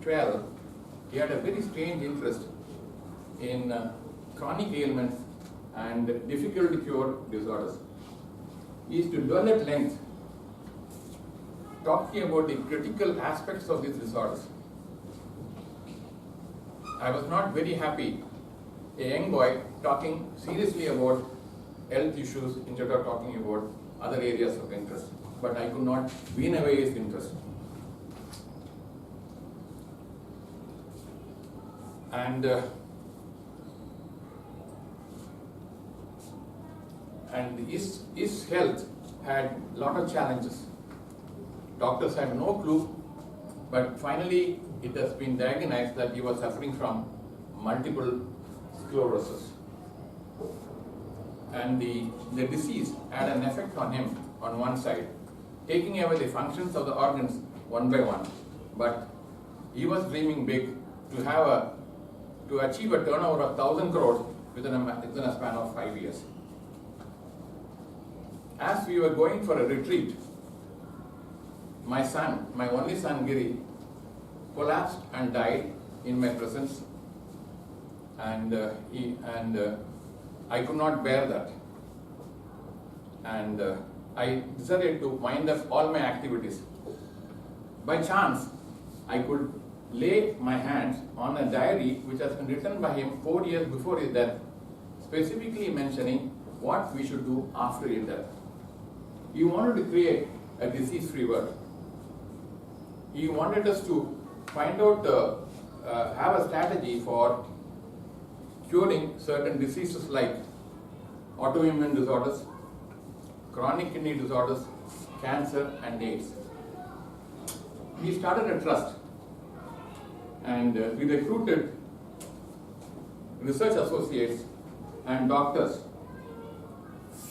12, he had a very strange interest in chronic ailments and difficult to cure disorders. He used to dwell at length talking about the critical aspects of these disorders. I was not very happy, a young boy talking seriously about health issues instead of talking about other areas of interest. But I could not wean away his interest. And his health had a lot of challenges. Doctors had no clue, but finally it has been diagnosed that he was suffering from multiple sclerosis. And the disease had an effect on him on one side, taking away the functions of the organs one by one. But he was dreaming big to achieve a turnover of 1,000 crores within a span of 5 years. As we were going for a retreat, my only son Giri, collapsed and died in my presence, and I could not bear that, and I decided to wind up all my activities. By chance, I could lay my hands on a diary which has been written by him 4 years before his death, specifically mentioning what we should do after his death. He wanted to create a disease-free world. He wanted us to find out, have a strategy for curing certain diseases like autoimmune disorders, chronic kidney disorders, cancer, and AIDS. We started a trust, and we recruited research associates and doctors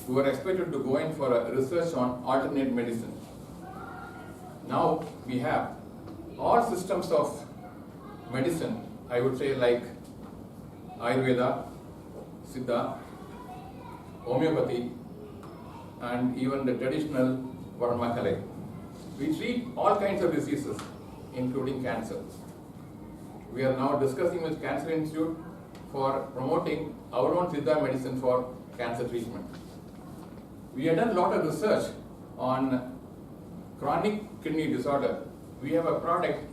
who were expected to go in for a research on alternate medicine. Now we have all systems of medicine, I would say, like Ayurveda, Siddha, homeopathy, and even the traditional Varmakale. We treat all kinds of diseases, including cancer. We are now discussing with Cancer Institute for promoting our own Siddha medicine for cancer treatment. We have done a lot of research on chronic kidney disorder. We have a product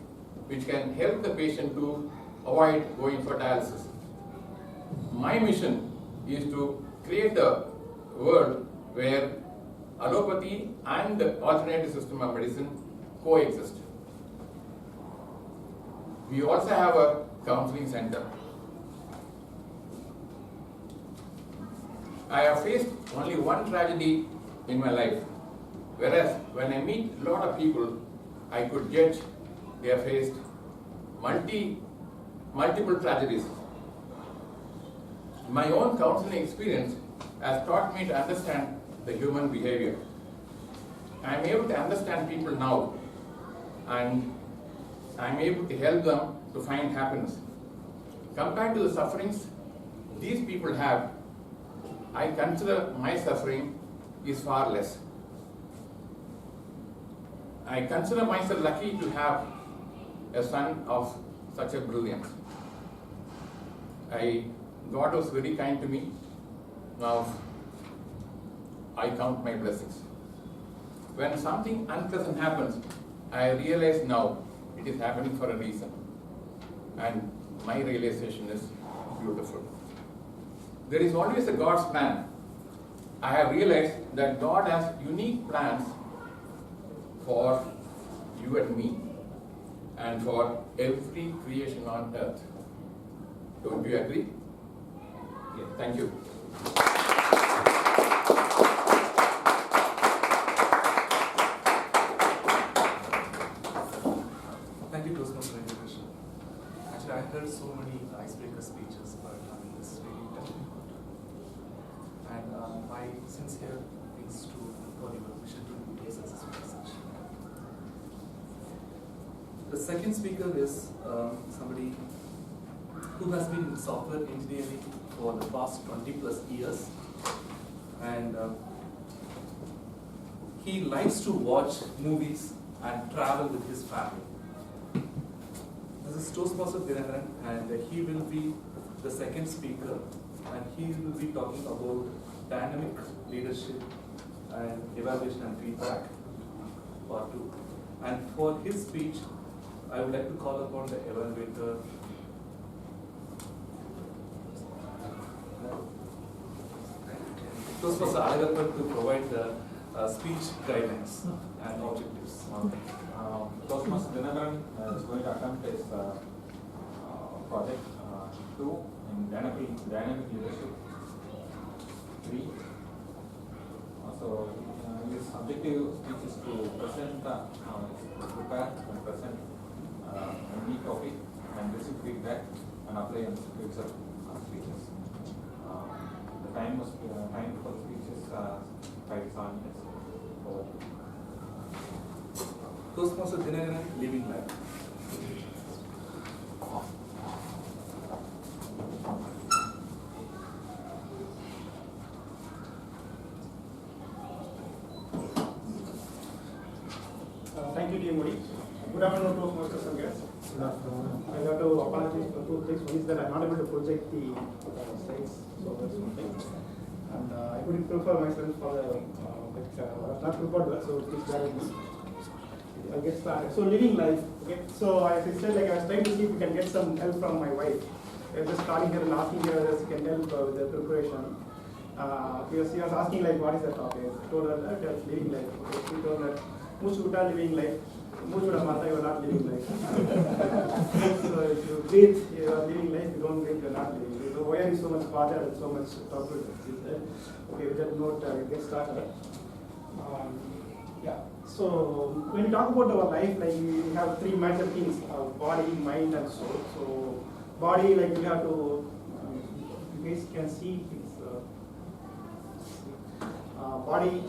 which can help the patient to avoid going for dialysis. My mission is to create a world where allopathy and the alternative system of medicine coexist. We also have a counseling center. I have faced only one tragedy in my life, whereas when I meet a lot of people, I could judge they have faced multiple tragedies. My own counseling experience has taught me to understand the human behavior. I am able to understand people now, and I am able to help them to find happiness. Compared to the sufferings these people have, I consider my suffering is far less. I consider myself lucky to have a son of such a brilliance. God was very kind to me. Now I count my blessings. When something unpleasant happens, I realize now it is happening for a reason. And my realization is beautiful. There is always a God's plan. I have realized that God has unique plans for you and me and for every creation on earth. Don't you agree? Yeah, thank you. Thank you, Toastmasters invitation. Actually, I heard so many icebreaker speeches, but this really touched me. And my sincere thanks to Oliver. We should do a successful research. The second speaker is somebody who has been in software engineering for the past 20 plus years, and he likes to watch movies and travel with his family. This is Toastmaster Dinaran, and he will be the second speaker, and he will be talking about dynamic leadership and evaluation and feedback, part 2. And for his speech, I would like to call upon the evaluator, Toastmaster Alagappan, to provide the speech guidelines and objectives. Toastmaster Dinaran is going to attempt his project 2 in dynamic leadership 3. So his objective speech is to present, prepare and present a neat topic and receive feedback and apply on future speeches. The time for the speech is 5 minutes. Toastmaster Dinaran, Living Life. Thank you, Dear Modi. Good afternoon, Toastmasters and guests. I have to apologize for 2 things. One is that I'm not able to project the slides, so that's one thing. And I couldn't prepare myself for the, I was not prepared, so please bear with me. I'll get started. So, living life. Okay. So, as I said, I was trying to see if we can get some help from my wife. I was just calling her and asking her whether she can help with the preparation. Because she was asking, what is the topic? I told her that it's living life. Okay. She told her, Muchuta living life. Muchuta Mata, you are not living life. So, if you breathe, you are living life. If you don't breathe, you are not living life. So, why are you so much father and so much topic? Okay, with that note, get started. Yeah. So when you talk about our life, we have 3 major things: body, mind, and soul. So body, we have to, you guys can see it's body,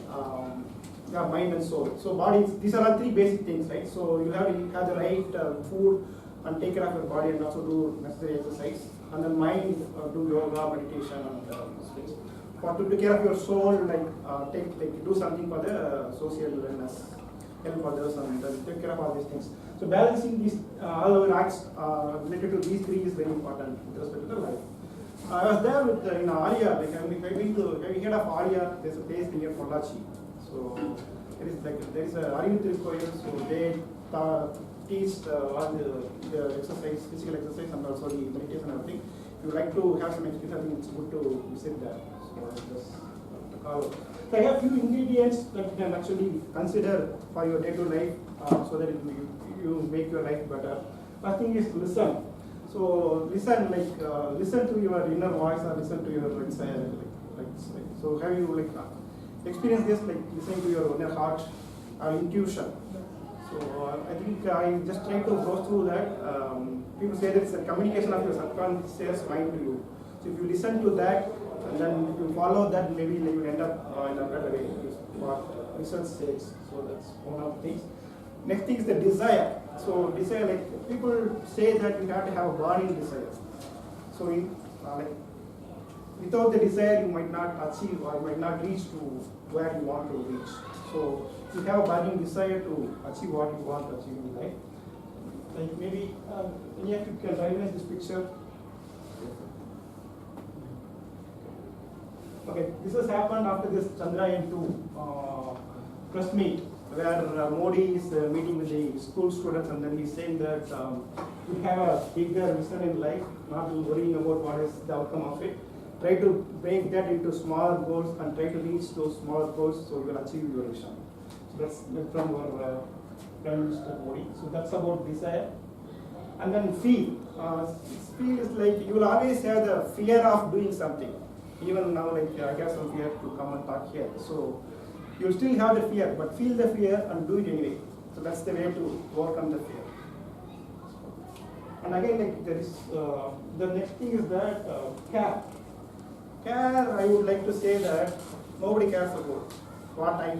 mind, and soul. So body, these are all 3 basic things, right? So you have the right food and take care of your body and also do necessary exercise. And then mind, do yoga, meditation, and things. For to take care of your soul, do something for the social wellness, help others, and take care of all these things. So balancing these all our acts related to these 3 is very important with respect to the life. I was there with in Arya, have you heard of Arya? There's a place near Pollachi. So there is a Arya Koil, so they teach all the exercise, physical exercise, and also the meditation and everything. If you like to have some experience, I think it's good to visit there. So I have few ingredients that you can actually consider for your day-to-day life, so that you make your life better. First thing is listen. So listen, listen to your inner voice or listen to your inside. So have you experienced this, listening to your inner heart or intuition? So I think I just try to go through that. People say that it's a communication of your subconscious mind to you. So if you listen to that, and then if you follow that, maybe you will end up in a better way, is what research says. So that's one of the things. Next thing is the desire. So desire, people say that you have to have a burning desire. So without the desire, you might not achieve or you might not reach to where you want to reach. So you have a burning desire to achieve what you want to achieve in life. Maybe any of you can visualize this picture. Okay, this has happened after this Chandrayaan-2 press meet, where Modi is meeting with the school students, and then he's saying that you have a bigger vision in life, not worrying about what is the outcome of it. Try to break that into small goals and try to reach those small goals so you will achieve your vision. So that's from our Prime Minister Modi. So that's about desire. And then feel. Feel is you will always have the fear of doing something. Even now, I have some fear to come and talk here. So you still have the fear, but feel the fear and do it anyway. So that's the way to overcome the fear. And again, there is the next thing is that care. Care, I would like to say that nobody cares about what I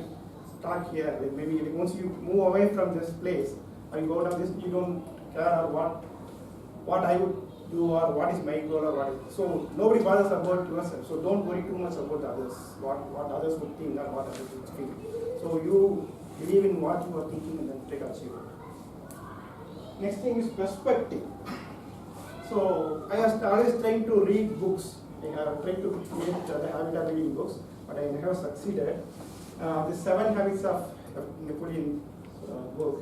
talk here. Maybe once you move away from this place, or you go down this, you don't care what I would do or what is my goal or what is. So nobody bothers about yourself. So don't worry too much about others, what others would think or what others would feel. So you believe in what you are thinking and then take achieve it. Next thing is perspective. So I was always trying to read books. I have tried to create the habit of reading books, but I never succeeded. The 7 Habits of Napoleon book.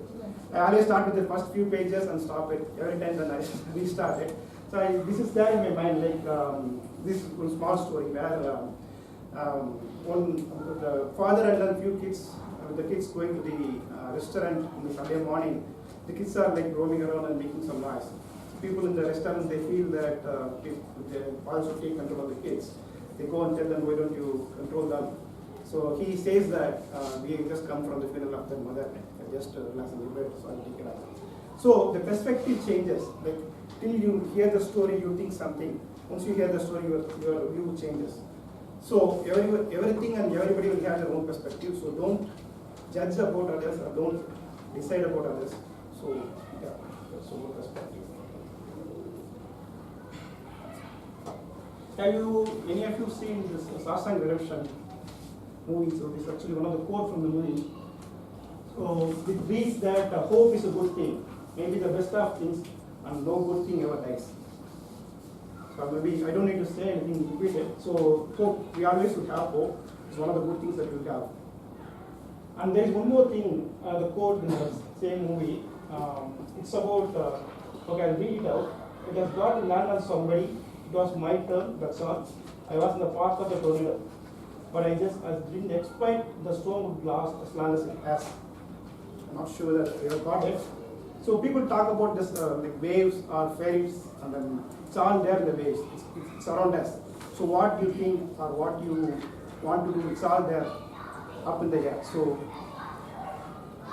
I always start with the first few pages and stop it. Every time then I restart it. So this is there in my mind, like this one small story where the father and then few kids, the kids going to the restaurant on the Sunday morning. The kids are like roaming around and making some noise. People in the restaurant, they feel that the father should take control of the kids. They go and tell them, why don't you control them? So he says that we just come from the funeral of their mother, just relax a little bit, so I'll take it up. So the perspective changes. Like till you hear the story, you think something. Once you hear the story, your view changes. So everything and everybody will have their own perspective. So don't judge about others or don't decide about others. So yeah, that's your perspective. Have you, any of you seen this Shawshank Redemption movie? So this is actually one of the quotes from the movie. So it reads that hope is a good thing, maybe the best of things, and no good thing ever dies. So maybe I don't need to say anything, repeat it. So hope, we always should have hope. It's one of the good things that we have. And there is one more thing, the quote in the same movie. It's about, okay, I'll read it out. It has got to land on somebody. It was my turn, that's all. I was in the path of the tornado. But I didn't expect the storm would last as long as it has. I'm not sure that you have got it. So people talk about this like waves or waves, and then it's all there in the waves. It's around us. So what you think or what you want to do, it's all there up in the air. So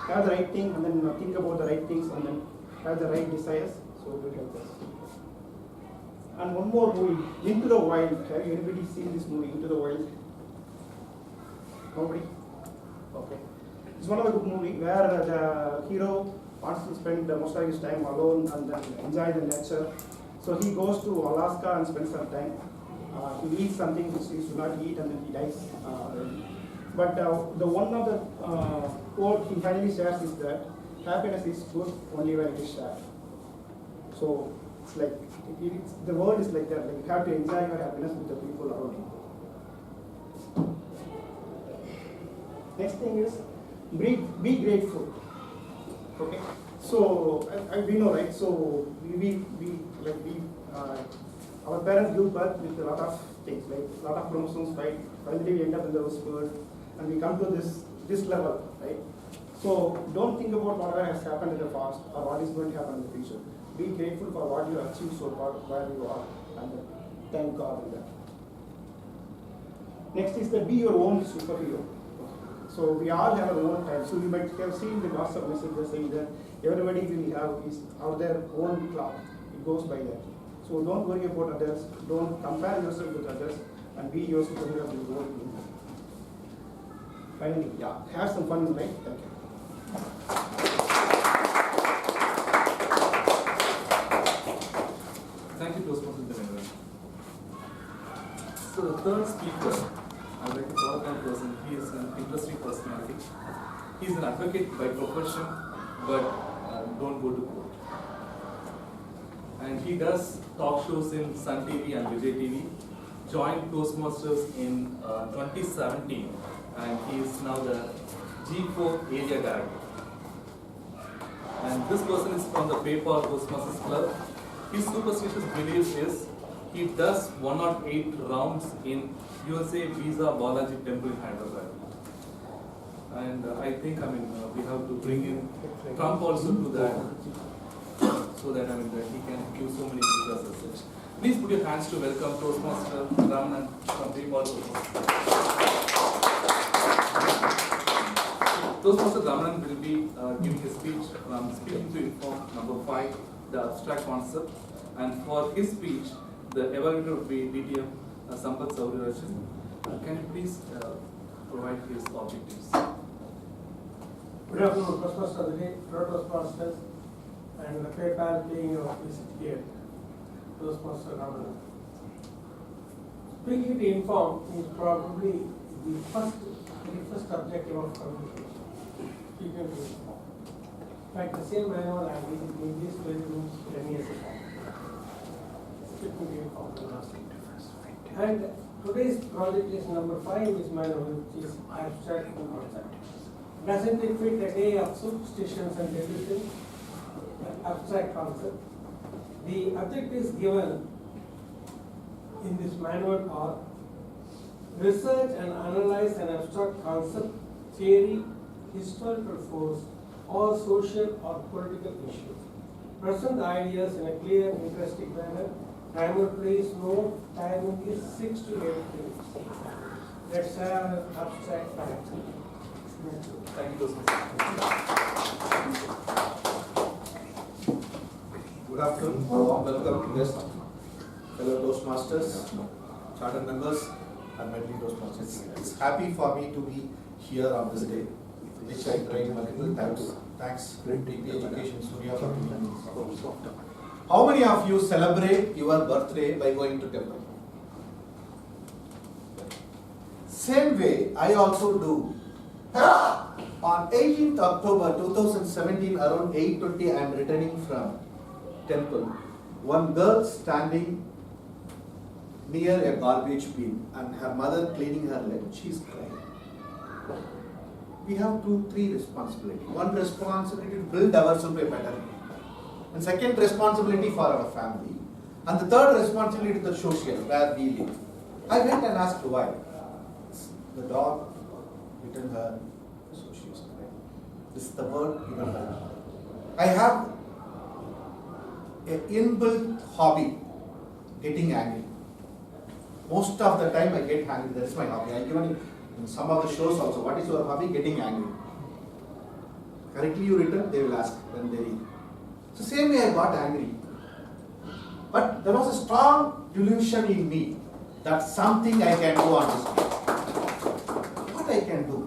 have the right thing, and then think about the right things, and then have the right desires. So we have this. And one more movie, Into the Wild. Have anybody seen this movie, Into the Wild? Nobody? Okay. It's one of the good movies where the hero wants to spend most of his time alone and then enjoy the nature. So he goes to Alaska and spends some time. He eats something which he should not eat, and then he dies. But the one of the quote he finally shares is that happiness is good only when it is shared. So it's like the world is like that. Like you have to enjoy your happiness with the people around you. Next thing is be grateful. Okay. So we know, right? So our parents give birth with a lot of things, like a lot of chromosomes, right? Finally we end up in the world, and we come to this level, right? So don't think about whatever has happened in the past or what is going to happen in the future. Be grateful for what you have achieved so far, where you are, and thank God for that. Next is that be your own superhero. So we all have our own time. So you might have seen the gospel messages saying that everybody will have their own clock. It goes by that. So don't worry about others. Don't compare yourself with others, and be your superhero of your own. Finally, yeah, have some fun in life. Thank you. Thank you, Toastmasters. So the third speaker, I would like to call that person. He is an interesting personality. He is an advocate by profession, but don't go to court. And he does talk shows in Sun TV and Vijay TV. Joined Toastmasters in 2017, and he is now the G4 area director. And this person is from the PayPal Toastmasters Club. His superstitious belief is he does 108 rounds in USA Visa Balaji Temple in Hyderabad. And I think, we have to bring in Trump also to that, so that, that he can give so many visas as such. Please put your hands to welcome Toastmaster Ramanan from PayPal Toastmasters. Toastmaster Ramanan will be giving his speech from Speaking to Inform number 5, the abstract concept. And for his speech, the evaluator would be DTM Sampath Saurirajan. Can you please provide his objectives? Good afternoon, Toastmasters of the day, Toastmasters, and the PayPal being of visit here, Toastmaster Ramanan. Speaking to Inform is probably the very first objective of communication. Speaking to Inform. In fact, the same manual I did in these 20 rooms 10 years ago. It will be a problem. And today's project is number 5, is manual, which is abstract concept. Doesn't it fit a day of superstitions and everything? Abstract concept. The objectives given in this manual are research and analyze an abstract concept, theory, historical force, or social or political issue. Present the ideas in a clear and interesting manner. Timer, please note, timing is 6 to 8 minutes. Let's have an abstract fact. Thank you, Toastmasters. Good afternoon, warm welcome to guests, fellow Toastmasters, chartered members, and mentally Toastmasters. It's happy for me to be here on this day, which I tried multiple times. Thanks, DP Education Surya for giving me. How many of you celebrate your birthday by going to temple? Same way, I also do. On 18th October 2017, around 8:20, I am returning from temple. One girl standing near a garbage bin and her mother cleaning her leg. She is crying. We have 2-3 responsibilities. One responsibility to build ourselves a better, and second responsibility for our family, and the third responsibility to the social where we live. I went and asked why. The dog bitten her, so she was crying. This is the word given by her. I have an inbuilt hobby, getting angry. Most of the time I get angry. That's my hobby. I given it in some of the shows also. What is your hobby? Getting angry. Correctly you written, they will ask when they read. So same way I got angry. But there was a strong delusion in me that something I can do on this day. What I can do?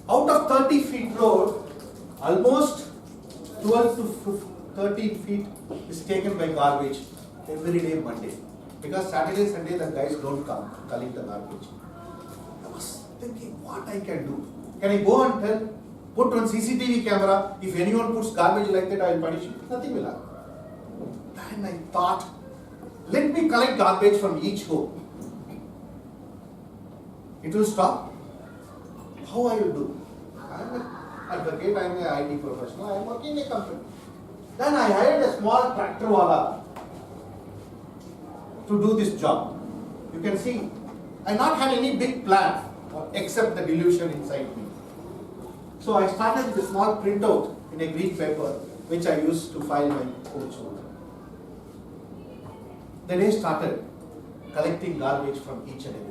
Out of 30 feet road, almost 12 to 13 feet is taken by garbage every day Monday. Because Saturday, Sunday the guys don't come to collect the garbage. I was thinking what I can do. Can I go and tell, put one CCTV camera, if anyone puts garbage like that I will punish you. Nothing will happen. Then I thought, let me collect garbage from each home. It will stop. How I will do? I am an advocate, I am an IT professional, I am working in a company. Then I hired a small tractor wala to do this job. You can see, I not had any big plan except the delusion inside me. So I started with a small printout in a green paper which I used to file my coach work. The day started collecting garbage from each and every.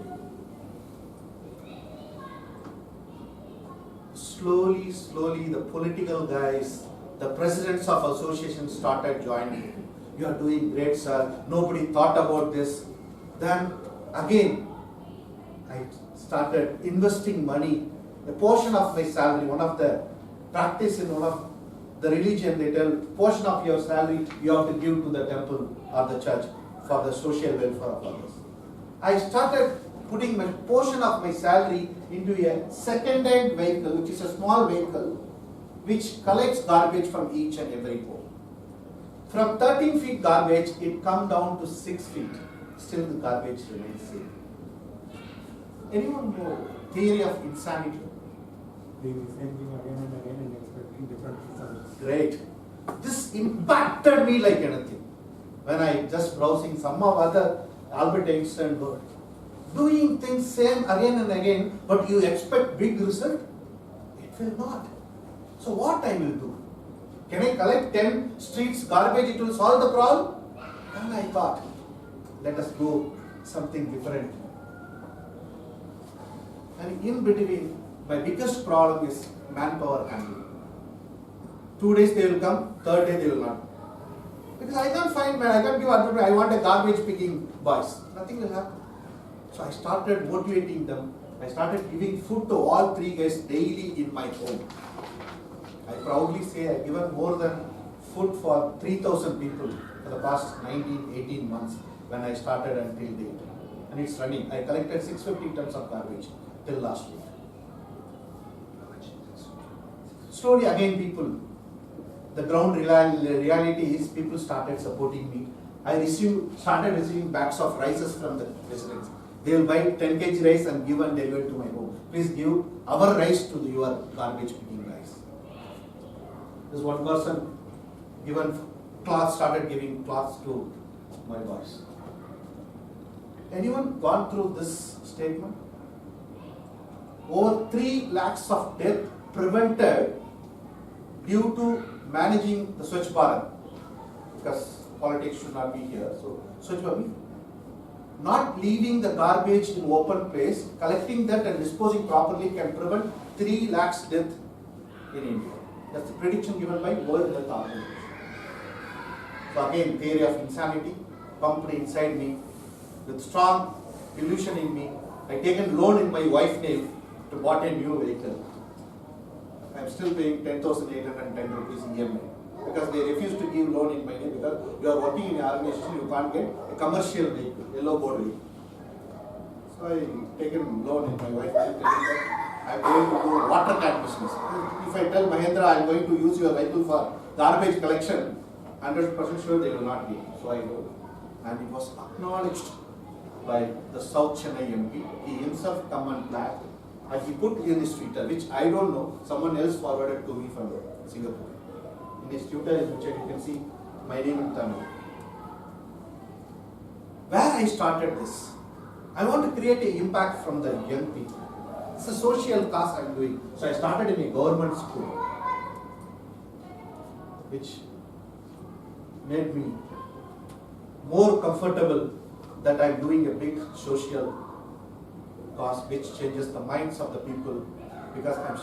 Slowly, the political guys, the presidents of associations started joining. You are doing great, sir. Nobody thought about this. Then again, I started investing money. A portion of my salary, one of the practice in one of the religion, they tell, portion of your salary you have to give to the temple or the church for the social welfare of others. I started putting my portion of my salary into a second-hand vehicle, which is a small vehicle, which collects garbage from each and every home. From 13 feet garbage, it come down to 6 feet. Still the garbage remains same. Anyone know theory of insanity? Doing the same thing again and again and expecting different results. Great. This impacted me like anything. When I just browsing some of other Albert Einstein work. Doing things same again and again, but you expect big result? It will not. So what I will do? Can I collect 10 streets garbage, it will solve the problem? And I thought, let us go something different. And in between, my biggest problem is manpower handling. 2 days they will come, 3rd day they will not. Because I can't find man, I can't give advertisement, I want a garbage picking boys. Nothing will happen. So I started motivating them. I started giving food to all 3 guys daily in my home. I proudly say I've given more than food for 3,000 people for the past 19, 18 months when I started until date. And and it's running. I collected 650 tons of garbage till last week. Slowly again people, the ground reality is people started supporting me. I started receiving bags of rices from the residents. They will buy 10 kg rice and give and deliver to my home. Please give our rice to your garbage picking rice. This one person started giving cloths to my boys. Anyone gone through this statement? Over 3 lakhs of death prevented due to managing the Swachh Bharat, because politics should not be here. So Swachh Bharat, not leaving the garbage in open place, collecting that and disposing properly can prevent 3 lakhs death in India. That's the prediction given by World Health Organization. So again, theory of insanity pumped inside me with strong illusion in me. I taken loan in my wife's name to bought a new vehicle. I am still paying 10,810 rupees EMI because they refuse to give loan in my name because you are working in an organization, you can't get a commercial vehicle, yellow board vehicle. So I taken loan in my wife's name, telling that I am going to do water can business. If I tell Mahendra I am going to use your vehicle for garbage collection, 100% sure they will not give. So I go, and it was acknowledged by the South Chennai MP. He himself come and flagged, and he put in his Twitter, which I don't know, someone else forwarded to me from Singapore. In his Twitter, which you can see my name in Tamil. Where I started this, I want to create an impact from the young people. It's a social cause I am doing. So I started in a government school, which made me more comfortable that I am doing a big social cause which changes the minds of the people, because I am